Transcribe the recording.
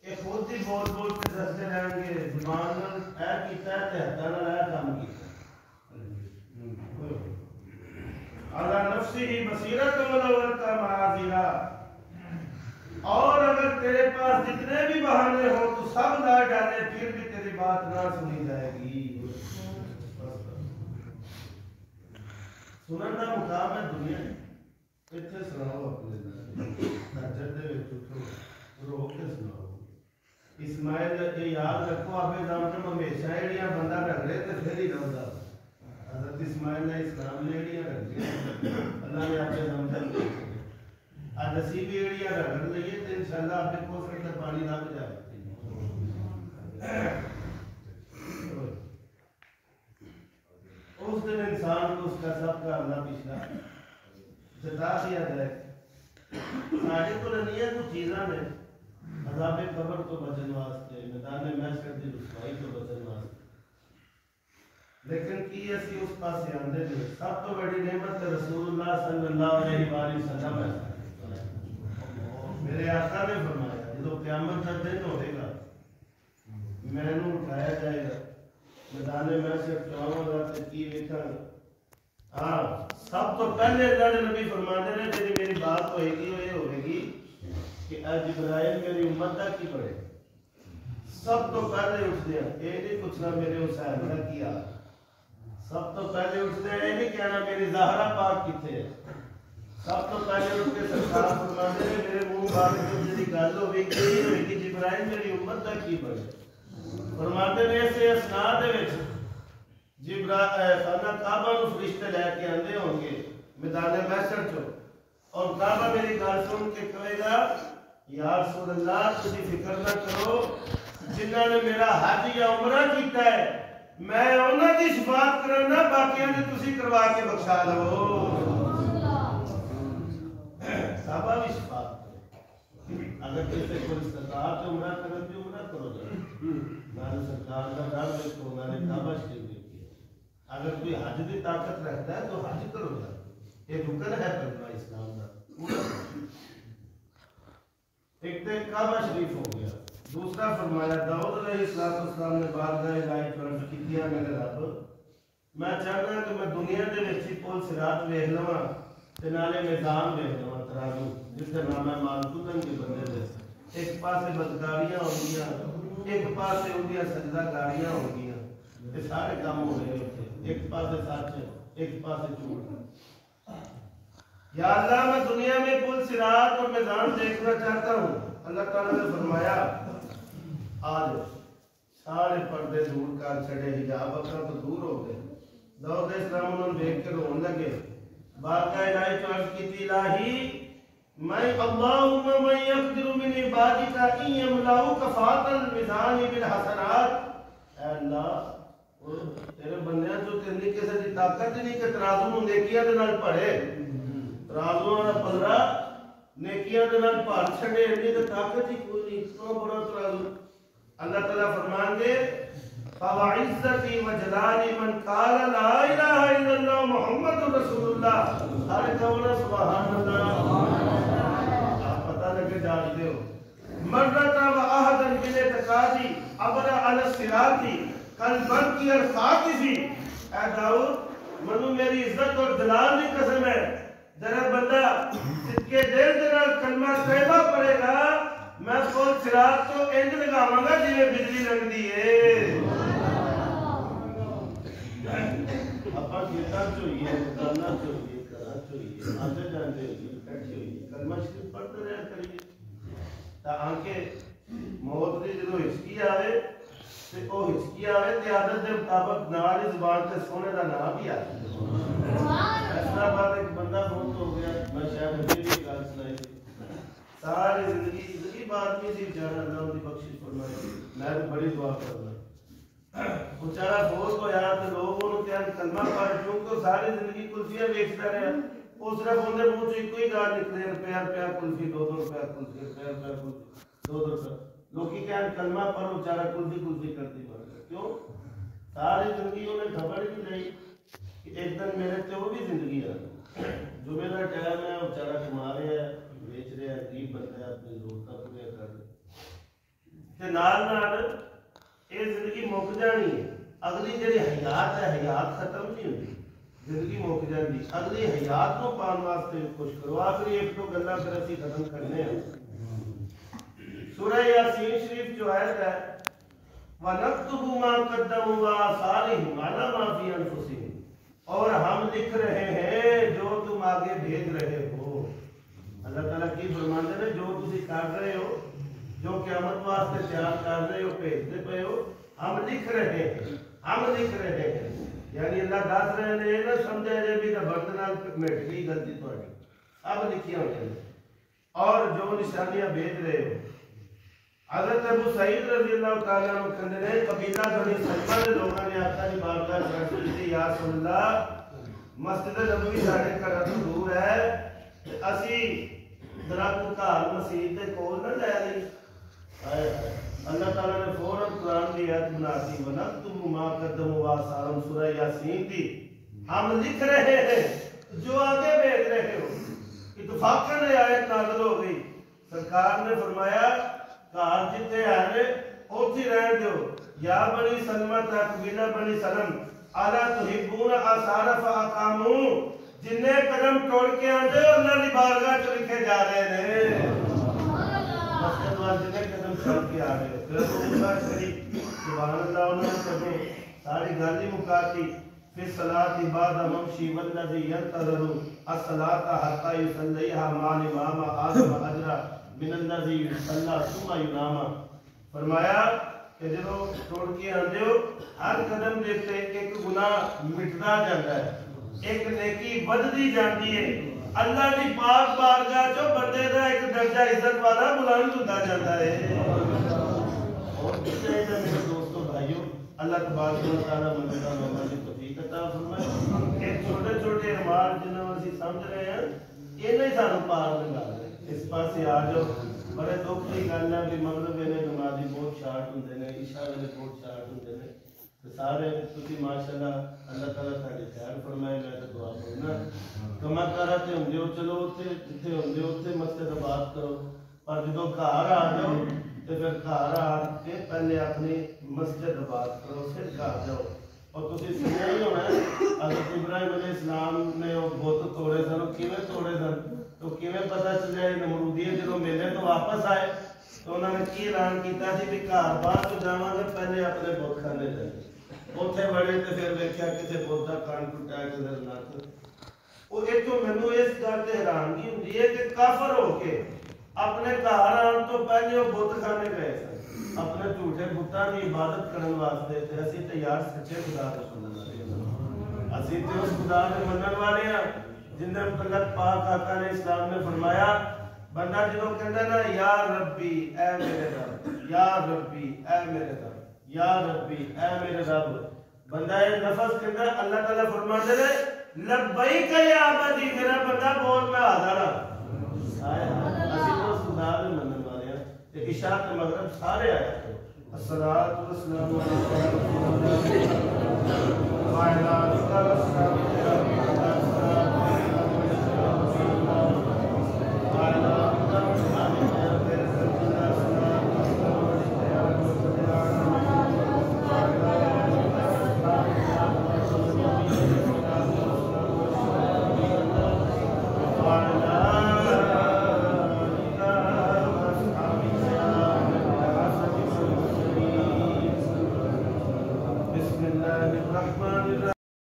کہ خود ہی بول بول کے دستے رہیں گے زبان اے کیتا ہے تے ہتھاں نال اے کام کیتا علی نفسہ بصیرۃ ولو القی معاذرا، اور اگر تیرے پاس جتنے بھی بہانے ہوں تو سب لا ڈالے پھر بھی تیری بات نہ سنی جائے گی۔ سنن کا مقام ہے دنیا اتنے سناؤ اپنے تہجد دے وچ اٹھو رو کے سناؤ۔ اسماعیل یہ یاد رکھو آپ زمزم ہمیشہ ایڑیاں بندہ رکھ لے تو پھر ہی رہتا۔ حضرت اسماعیل نے اسلام نے ایڑیاں رکھ لی، اللہ نے آپ زمزم آج اسی بھی ایڑیاں رکھ لیے تو انشاءاللہ آپ کو پھر تک پانی لگ جائے۔ اس دن انسان کو اس کا سب کا اللہ پچھلا جتا دیا جائے۔ سارے کو نہیں کچھ چیزاں نے عذاب قبر تو بچن واسطے، میدان محشر کی رسوائی تو بچن واسطے، لیکن کی اسی اس پاسے آندے نے سب تو بڑی نعمت رسول اللہ صلی اللہ علیہ وآلہ وسلم ہے۔ میرے آقا نے فرمایا جب قیامت کا دن ہوئے گا میں نے اٹھایا جائے گا میدان محشر چاہوں گا تو کی ویکھاں گا۔ ہاں سب تو پہلے اللہ نے نبی فرمانے نے جی میری بات ہوئے گی وہ یہ ہوئے گی کہ اے جبرائیل میری امت کا کی پڑے، سب تو پہلے اٹھتے ہیں یہ نہیں پوچھنا میرے حسین کا کیا، سب تو پہلے اٹھتے ہیں یہ نہیں کہنا میری زہرا پاک کتنے ہے، سب تو پہلے اٹھ کے سرکار فرماتے ہیں میرے منہ بات میں جی گل ہوئی کہ جبرائیل میری امت کا کی پڑے۔ فرماتے ہیں اسے اسناد وچ جبرائیل خانہ کعبہ نو فرشتے لے کے آندے ہوں گے میدان محشر چو، اور کعبہ میری گل سن کے کہے گا یا رسول اللہ تسی فکر نہ کرو جنہاں نے میرا حج یا عمرہ کیتا ہے میں انہاں دی شفاعت کرنا باقیاں دی تسی کروا کے بخشا لو۔ صحابہ بھی شفاعت کرے، اگر کسی کو استطاعت عمرہ کرو تو عمرہ کرو جائے، نہ سرکار کا ڈر دیکھو نہ کعبہ شریف دیکھیے، اگر کوئی حج کی طاقت رکھتا ہے تو حج کرو جائے، یہ رکن ہے کلمہ اسلام کا۔ ایک تو کعبہ شریف ہو گیا، دوسرا فرمایا داؤد علیہ السلام نے بارگاہ الہی چ کیتیا میرے رب میں چاہنا کہ میں دنیا دے وچ پل صراط ویکھ لواں تے نالے میدان ویکھ لواں ترازو جتھے نام ہے مالکن کے بندے دے، ایک پاسے بدکاریاں ہو گیا ایک پاسے اندیاں سجدہ کاریاں ہو گیا، یہ سارے کام ہو رہے ہوتے، ایک پاسے سچ ایک پاسے جھوٹ۔ یا اللہ میں دنیا میں پل صراط اور میدان دیکھنا چاہتا ہوں، اللہ تعالیٰ نے فرمایا آج سارے پردے دور کر چھڑے، حجاب اپنا تو دور ہو گئے، داؤد علیہ السلام انہوں نے دیکھ کے رون لگے، بارگاہ الہی تو عرض کی تھی الہی میں اللہم من یقدر من عبادک ان یملؤ کفاۃ الميزان بالحسنات، اے اللہ تیرے بندیاں جو تیری کسی دی طاقت نہیں کہ ترازو نوں نیکیاں دے نال بھرے، ترازو دا پلڑا نیکیاں دے نال بھر چھڑے، اتنی تے طاقت ہی کوئی نہیں، اتنا بڑا ترازو۔ اللہ تعالیٰ فرمان گے فَوَعِزَّتِي وَجَلَالِ مَنْ قَالَ لَا إِلَهَ إِلَّا اللَّهُ مُحَمَّدٌ رَسُولُ اللَّهِ، ہر قول سبحان اللہ، آپ پتہ لگے جانتے ہو۔ مَرَّةً وَأَحَدًا بِالْاعْتِقَادِ عَبَرَ عَلَى الصِّرَاطِ كَالْبَرْقِ الْخَاطِفِ، اے داؤد منو میری عزت اور جلال کی قسم ہے جڑا بندہ صدقے دل دے نال کلمہ طیبہ پڑھے گا میں پل صراط تو انج لگاواں گا جویں بجلی لگدی ہے۔ اپا کیتا چوئیے دکاناں چوئیے گھراں چوئیے آندے جاندے ہوئیے بیٹھے ہوئیے کلمہ شریف پڑھتے رہا کریے تاکہ موت دی جدوں ہچکی آوے تے او ہچکی آوے تے عادت دے مطابق نال ہی زبان تے سونے دا نام بھی آ جائے۔ ایسا بات ایک بندہ فوت ہو گیا، میں شاید ابھی بھی گل سنائی ساری زندگی بات نہیں تھی، بیچارہ اللہ ان کی بخشش فرمائے، میں تو بڑی دعا کرنا بیچارہ فوت ہوا تو لوگ انہوں کیا کلمہ پڑھ کیونکہ ساری زندگی کلفیاں بیچتا رہا، وہ صرف اندر منہ سے کوئی گال نکلے روپیہ روپیہ کلفی، 2 روپیہ کلفی، روپیہ روپیہ کلفی، 2 روپیہ لوگ کیا کلمہ پڑھ بیچارہ کلفی کرتی پڑ گیا، کیوں ساری زندگی انہیں خبر ہی نہیں رہی کہ ایک دن میرے تے وہ بھی زندگی ہے جو میرا ٹائم ہے وہ بیچارہ کما رہے ہیں بیچ رہے ہیں، غریب بندہ ہے اپنی ضرورتیں پورے کر رہے، تے نال نال یہ زندگی مک جانی ہے. اگلی جڑی حیات ہے حیات ختم نہیں ہوتی, زندگی مک جاتی. اگلی حیات کو پان واسطے کچھ کرو. آخری ایک تو گلا پھر اسی ختم کرنے ہیں. سورہ یاسین شریف جو آیت ہے وَنَكْتُبُ مَا قَدَّمُوا وَآثَارِهِمْ عَلَىٰ مَا فِي أَنفُسِهِمْ, اور ہم لکھ رہے ہیں جو تم آگے بھیج رہے ہو. اللہ تعالیٰ کی فرماتے ہیں جو تم کر رہے ہو, جو قیامت واسطے تیار کر رہے ہو, بھیجتے پے ہو, ہم لکھ رہے ہیں. ہم لکھ رہے ہیں یعنی اللہ دس رہے ہیں. یہ نہ سمجھا جائے بھی برتن مٹ گئی غلطی تھوڑی, اب لکھی ہوئی ہیں. اور جو نشانیاں بھیج رہے ہو. حضرت ابو سعید رضی اللہ تعالیٰ عنہ کہتے ہیں قبیلہ بنی سلمہ کے لوگوں نے آقا کی بارگاہ میں عرض کی یا رسول اللہ مسجد نبوی ساڈے گھر تو دور ہے, اسی درخت گھر مسجد کے کول نہ لے لئی. اللہ تعالیٰ نے فوراً قرآن کی آیت بنا دی وَنَكْتُبُ مَا قَدَّمُوا وَآثَارَهُمْ, سورہ یاسین کی. ہم لکھ رہے ہیں جو آگے بھیج رہے ہو. اتفاقاً یہ آیت نازل ہو گئی. سرکار نے فرمایا گھر جتنے ہے اوتھے رہن دیو. یا بنی سلمہ قبیلہ بنی سلم الا تحبون آثار فاقاموا, جنے قدم ٹوڑ کے آندے انہاں دی بارگاہ چ لکھے جا رہے ہیں. مسجد وال جنے قدم ٹوڑ کے آ رہے پھر اللہ شریف سبحان اللہ انہاں نے کہو ساری گل ہی مکاتی. فی الصلاۃ بعد ممشی والذی ينتظر الصلاۃ حتى يصليها مع الامام اعظم اجرا من الذی یصلی ثم ینام. فرمایا کہ جب توڑ کے آندے ہو ہر قدم دیتے ایک گناہ مٹدا جاتا ہے, ایک نیکی بدتی جاتی ہے. اللہ کی پاک بارگاہ چو بندے دا ایک درجہ عزت والا بلند ہوتا جاتا ہے. اور کچھ چاہیے میرے دوستو بھائیو, اللہ تبارک و تعالیٰ منتا ہماری توفیق عطا فرمائے. ایک چھوٹے چھوٹے اعمال جنہوں ہم سمجھ رہے ہیں یہ نہیں سانو پار لگا رہے. اس پاسے آ جاؤ. بڑے دکھ کی گل ہے کہ مغرب ویلے نمازی بہت شارٹ ہوندے نے, عشاء ویلے بہت شارٹ ہوندے نے. تے سارے تسی ماشاءاللہ اللہ تعالیٰ تہاڈی خیر فرمائے. میں تے دعا کرنا کما کراتے ہوندے ہو چلو اوتھے جتھے ہوندے ہو اوتھے مسجد آباد کرو, پر جدوں گھر آ جاؤ تے پھر گھر آ کے پہلے اپنی مسجد آباد کرو پھر گھر جاؤ. اور تسی سنیا ہی ہونا ہے حضرت ابراہیم علیہ السلام نے وہ بت توڑے سن, کیویں توڑے سن تو کیویں پتہ چلیا نمرودیے جدوں میلے تو واپس آئے تو انہوں نے کی اعلان کیتا سی بھی گھر باہر تو جاواں گے پہلے اپنے بت خانے جائیں. اوتھے بڑے تے پھر ویکھیا کسے بت دا کان ٹوٹا کدھر نہ. وہ ایک تو مینوں اس گل تے حیرانگی ہوندی ہے کہ کافر ہو کے اپنے گھر آن تو پہلے وہ بت خانے گئے سن اپنے جھوٹے بتاں کی عبادت کرن واسطے. تے اسی تے یار سچے خدا دے منن والے ہاں, اسی تے اس خدا دے منن والے ہاں جن نے متعلق پاک آقا علیہ السلام نے فرمایا بندہ جدوں کہندا نا یا ربی اے میرے رب, یا ربی اے میرے رب, یا ربی اے میرے رب, بندہ یہ لفظ کہندا اللہ تعالیٰ فرماتے ہیں لبیک یا عبدی, میرا بندہ بول میں حاضر ہاں. اسی تو اس خدا دے منن والے ہاں. تے عشاء تے مغرب سارے آیا کرو. الصلاۃ والسلام علی وعلی آلہ